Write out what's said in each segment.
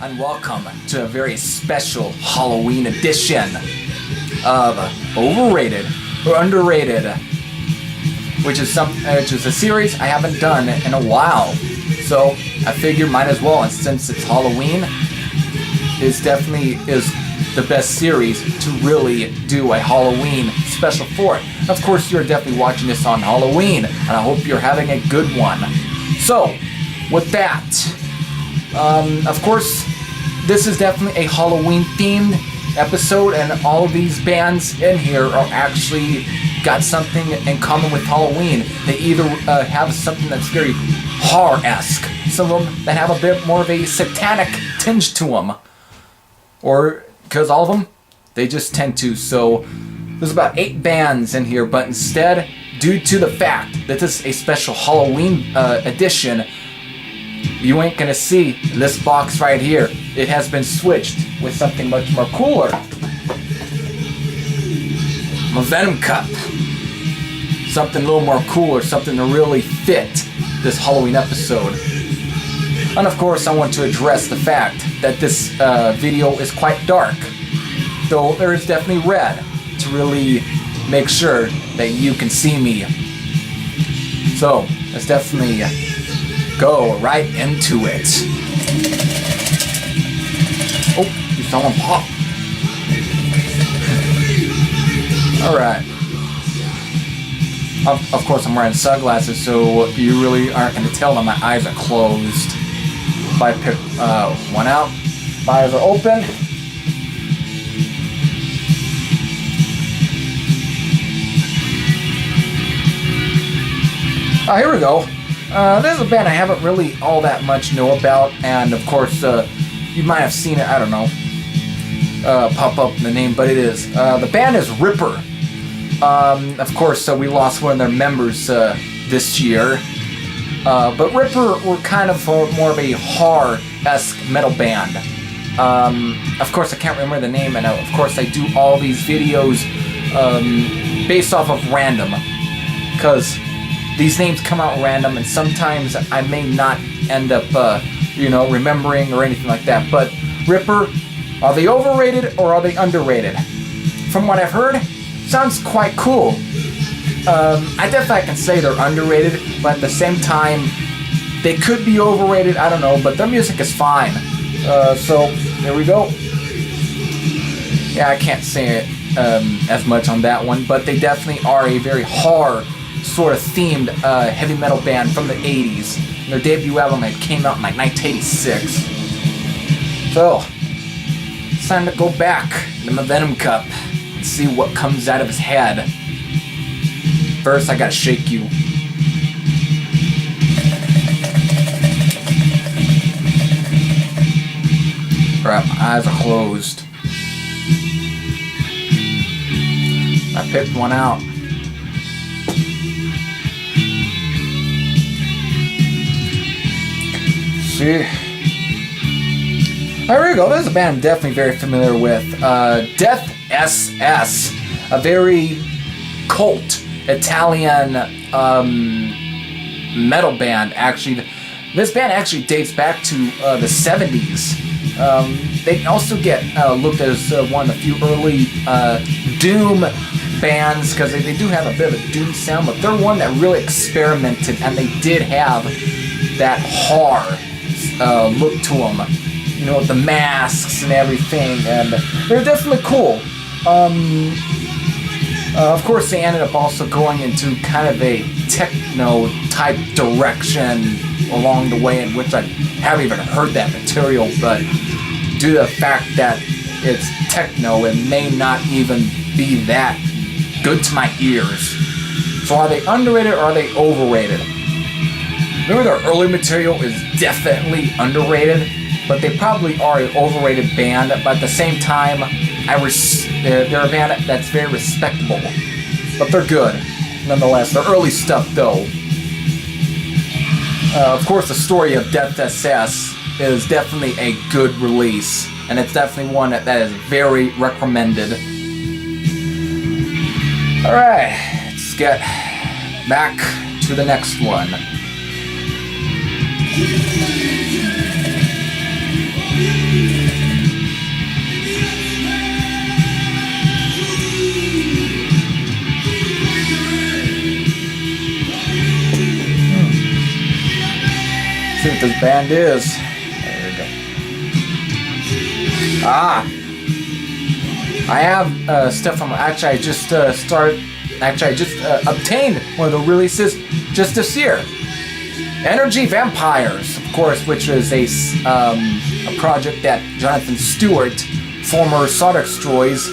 and welcome to a very special Halloween edition of Overrated or Underrated, which is a series I haven't done in a while. So I figured might as well, and since it's Halloween, it definitely is the best series to really do a Halloween special for it. Of course, you're definitely watching this on Halloween, and I hope you're having a good one. So, with that, of course, this is definitely a Halloween-themed episode, and all of these bands in here are actually got something in common with Halloween. They either have something that's very horror-esque, some of them that have a bit more of a satanic tinge to them, or because all of them, they just tend to. So there's about 8 bands in here, but instead, due to the fact that this is a special Halloween edition, you ain't gonna see this box right here. It has been switched with something much more cooler. My Venom Cup. Something a little more cooler, something to really fit this Halloween episode. And of course, I want to address the fact that this video is quite dark, though there is definitely red to really make sure that you can see me. So let's definitely go right into it. Oh, you saw one pop. Alright. Of course, I'm wearing sunglasses, so you really aren't going to tell that my eyes are closed. If I pick one out, my eyes are open. Oh, here we go. This is a band I haven't really all that much know about, and of course, you might have seen it, I don't know, pop up in the name, but it is. The band is Ripper. Of course, we lost one of their members this year, but Ripper were kind of more of a horror-esque metal band. Of course, I can't remember the name, and of course, I do all these videos based off of random, because these names come out random, and sometimes I may not end up, remembering or anything like that. But Ripper, are they overrated or are they underrated? From what I've heard, sounds quite cool. I definitely can say they're underrated, but at the same time, they could be overrated, I don't know, but their music is fine. So, there we go. Yeah, I can't say it as much on that one, but they definitely are a very horror sort of themed heavy metal band from the 80s. And their debut album came out in like 1986. So, it's time to go back to my Venom Cup and see what comes out of his head. First, I gotta shake you. Crap, my eyes are closed. I picked one out. See. There we go. This is a band I'm definitely very familiar with. Death SS, a very cult Italian metal band. Actually, this band actually dates back to the 70s. They also get looked at as one of the few early doom bands, because they do have a bit of a doom sound, but they're one that really experimented, and they did have that horror look to them, with the masks and everything, and they're definitely cool. Of course, they ended up also going into kind of a techno type direction along the way, in which I haven't even heard that material, but due to the fact that it's techno, it may not even be that good to my ears. So are they underrated or are they overrated? Remember, their early material is definitely underrated, but they probably are an overrated band. But at the same time, they're a band that's very respectable. But they're good, nonetheless. Their early stuff, though. Of course, the story of Death SS is definitely a good release, and it's definitely one that is very recommended. Alright, let's get back to the next one. band is. There we go. I have stuff from. Actually, I just obtained one of the releases just this year. Energy Vampires, of course, which is a project that Jonathan Stewart, former Sonic Destroys,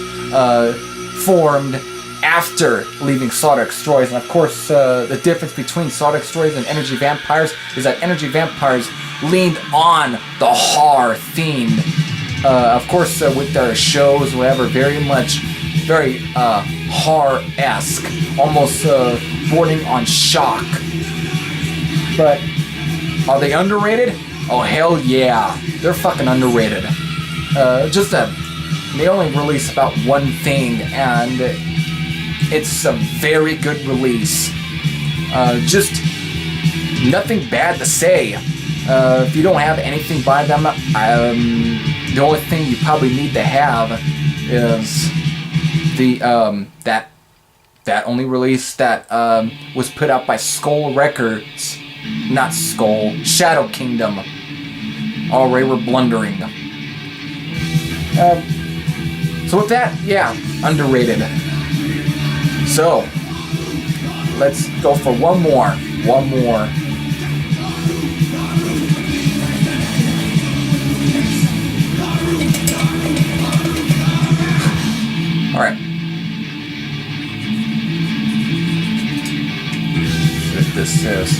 formed after leaving Sonic Destroys. And of course, the difference between Sonic Destroys and Energy Vampires is that Energy Vampires leaned on the horror theme. Of course, with their shows, whatever, very horror-esque, almost bordering on shock. But are they underrated? Oh, hell yeah. They're fucking underrated. They only release about one thing, and it's a very good release. Just nothing bad to say. If you don't have anything by them, the only thing you probably need to have is the that only release that was put out by Skull Records. Not Skull, Shadow Kingdom. Alright, we're blundering. So with that, yeah, underrated. So, let's go for one more. Alright. See what this is.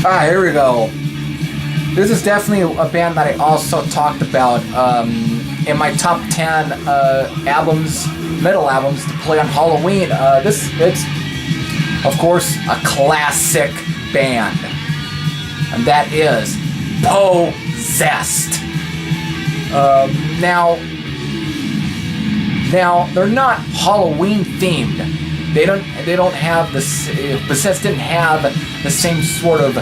Here we go. This is definitely a band that I also talked about in my top 10 metal albums to play on Halloween. It's, of course, a classic band. And that is Zest. Now, they're not Halloween themed. They don't have this. Zest didn't have the same sort of,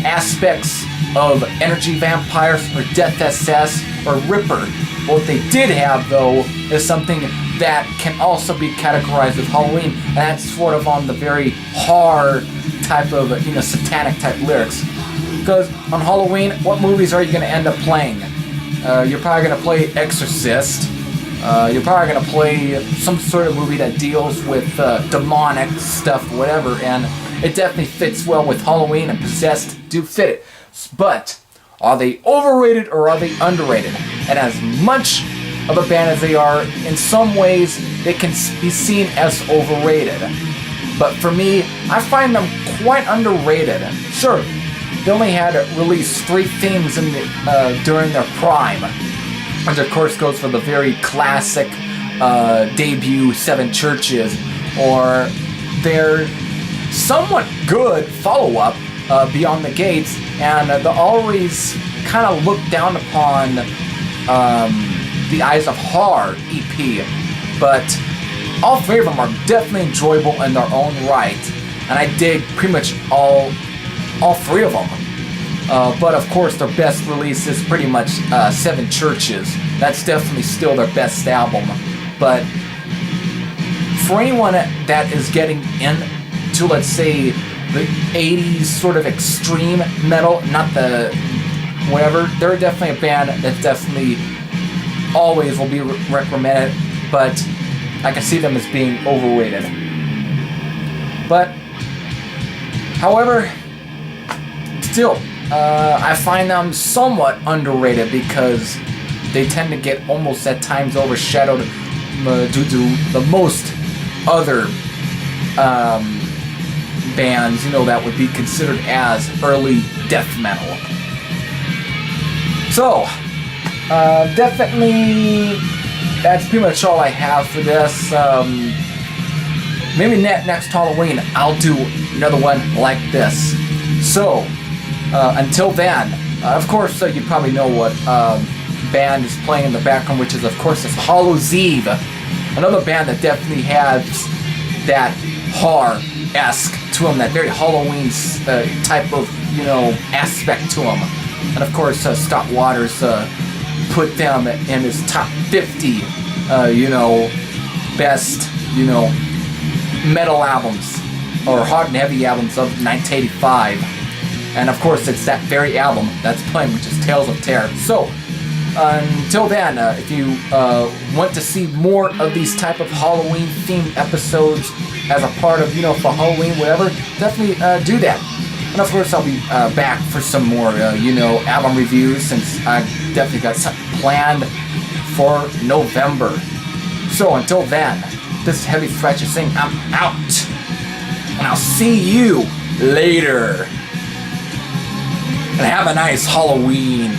aspects of Energy Vampires or Death SS or Ripper. What they did have, though, is something that can also be categorized as Halloween, and that's sort of on the very hard type of, satanic type lyrics. Because on Halloween, what movies are you going to end up playing? You're probably going to play Exorcist. You're probably going to play some sort of movie that deals with demonic stuff, whatever, and it definitely fits well with Halloween, and Possessed do fit it. But are they overrated or are they underrated? And as much of a band as they are, in some ways, they can be seen as overrated. But for me, I find them quite underrated. Sure, they only had released 3 themes during their prime. Which of course goes for the very classic debut 7 Churches, or their somewhat good follow-up, Beyond the Gates, and the always kind of looked down upon the Eyes of Horror EP. But all 3 of them are definitely enjoyable in their own right, and I dig pretty much all 3 of them. But of course, their best release is pretty much 7 Churches. That's definitely still their best album. But for anyone that is getting into, let's say, the 80s sort of extreme metal, not the whatever, they're definitely a band that definitely always will be recommended. But I can see them as being overrated. But, however, still, I find them somewhat underrated because they tend to get almost at times overshadowed due to the most other bands, that would be considered as early death metal. So, definitely, that's pretty much all I have for this. Maybe next Halloween, I'll do another one like this. So, until then, of course, you probably know what band is playing in the background, which is, of course, it's Hallows Eve. Another band that definitely has that horror-esque to them, that very Halloween type of, aspect to them. And, of course, Scott Waters put them in his top 50, best, metal albums or hard and heavy albums of 1985. And of course, it's that very album that's playing, which is Tales of Terror. So, until then, if you want to see more of these type of Halloween-themed episodes as a part of, for Halloween, whatever, definitely do that. And of course, I'll be back for some more, album reviews, since I definitely got something planned for November. So until then, this is Heavy Thrasher saying I'm out. And I'll see you later. And have a nice Halloween.